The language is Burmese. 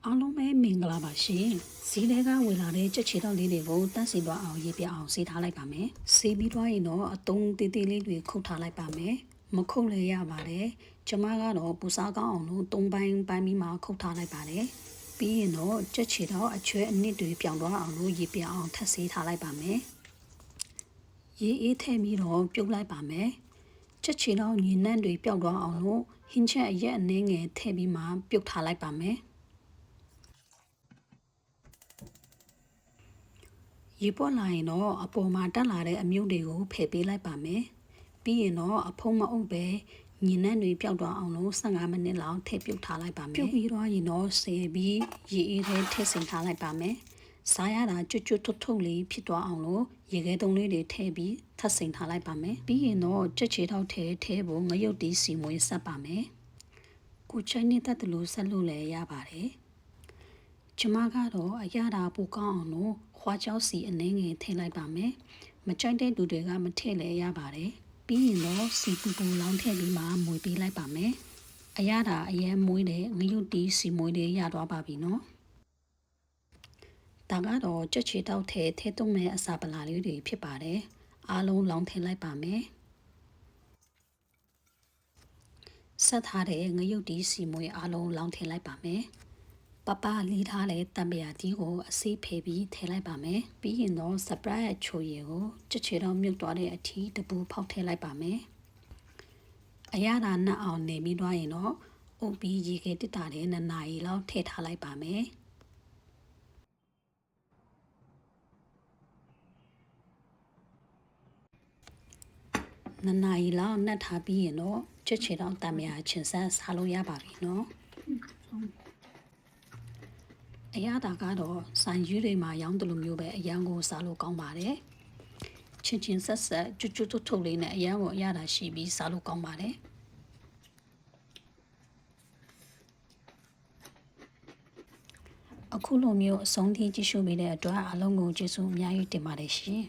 အားလုံးပဲမင်္ဂလာပါရှင်ဈေးထဲကဝင်လာတဲ့ကြက်ချီတောက်လေးတွေကိုတန့်စင်သွားအောင်ရေးပြအောင်ဆေးထားလိုက်ပါမယ်ဆေးပြီးသွားရင်တော့အတုံးသေးသေးလေးတွေခုတ်ထားလိုက်ပါမယ်မခုတ်လည်းရပါတယ်ကျမကတော့ပူစားကောင်းအောင်လို့3ပိုင်းပြီးမှခုတ်ထားလိုက်ပါတယ်ပြီးရင်တော့ကြက်ချီတောက်အချွဲအနစ်တွေပြောင်းသွားအောင်လို့ရေးပြအောင်ထပ်ဆေးထားလိုက်ပါမယ်ရေးအေးထည့်ပြီးတော့ပြုတ်လိုက်ပါမယ်ကြက်ချီတောက်ညင်နှံ့တွေပျောက်သွားအောင်လို့ဟင်းချက်အရက်အနည်းငယ်ထည့်ပြီးမှပြုတ်ထားလိုက်ပါမယ်ရေပေါ်လာရင်တော့အပေါ်မှာတက်လာတဲ့အမြုပ်တွေကိုဖယ်ပေးလိုက်ပါမယ်။ပြီးရင်တော့အဖုံးမအုပ်ပဲညင်နှံ့တွေပျောက်သွားအောင်လို့15မိနစ်လောက်ထည့်ပြုတ်ထားလိုက်ပါမယ်။ပြုတ်ပြီးတော့ရင်တော့ဆေးပြီးရေအေးထဲထည့်ဆင်ထားလိုက်ပါမယ်။စားရတာကျွတ်ကျွတ်ထုပ်လေးဖြစ်သွားအောင်လို့ရေခဲတုံးလေးတွေထည့်ပြီးထပ်ဆင်ထားလိုက်ပါမယ်။ပြီးရင်တော့ကြက်ချေထောက်ထဲဖို့ငရုတ်တီးစီမွေးဆက်ပါမယ်။ကိုချိုင်းနေတဲ့တလူဆက်လို့လည်းရပါတယ်။ကျမကတော့အရသာပူကောင်းအောင်လို့ခွာကြောက်စီအနှင်းငယ်ထည့်လိုက်ပါမယ်မကြိုက်တဲ့လူတွေကမထည့်လည်းရပါတယ်ပြီးရင်တော့စီပူပူလောင်းထည့်ပြီးမှမွေပေးလိုက်ပါမယ်အရသာအရင်မွေးတဲ့ငရုတ်တီးစီမွေးလေးရသွားပါပြီနော်ဒါကတော့ကြက်ချီတောက်ထဲသွင်းမဲ့အစာပလာလေးတွေဖြစ်ပါတယ်အားလုံးလောင်းထည့်လိုက်ပါမယ်ဆက်ထားတဲ့ငရုတ်တီးစီမွေးအားလုံးလောင်းထည့်လိုက်ပါမယ်ပပလီထားတဲ့တံပရာတီးကိုအစိဖယ်ပြီးထည့်လိုက်ပါမယ်ပြီးရင်တော့ surprise ချိုရည်ကိုကြက်ချေတော့မြုပ်သွားတဲ့အထိတပူဖောက်ထည့်လိုက်ပါမယ်အရသာနှက်အောင်နေပြီးသွားရင်တော့အုပ်ပြီးရေခဲတစ်တာတဲ့2နာရီလောက်ထည့်ထားလိုက်ပါမယ်2နာရီလောက်နှက်ထားပြီးရင်တော့ကြက်ချေတော့တံပရာချင်းဆက်စားလို့ရပါပြီနော်အရသာကတော့ဆိုင်ရွေးတွေမှာရောင်းတယ်လို့မျိုးပဲအရန်ကိုစားလို့ကောင်းပါတယ်ချင်းချင်းဆက်ဆက်ကျွတ်ကျွတ်ထုပ်လေးနဲ့အရန်ကိုအရသာရှိပြီးစားလို့ကောင်းပါတယ်အခုလိုမျိုးအဆုံးထိကြည့်ရှုမိတဲ့အတွက်အားလုံးကိုကျေးဇူးအများကြီးတင်ပါတယ်ရှင်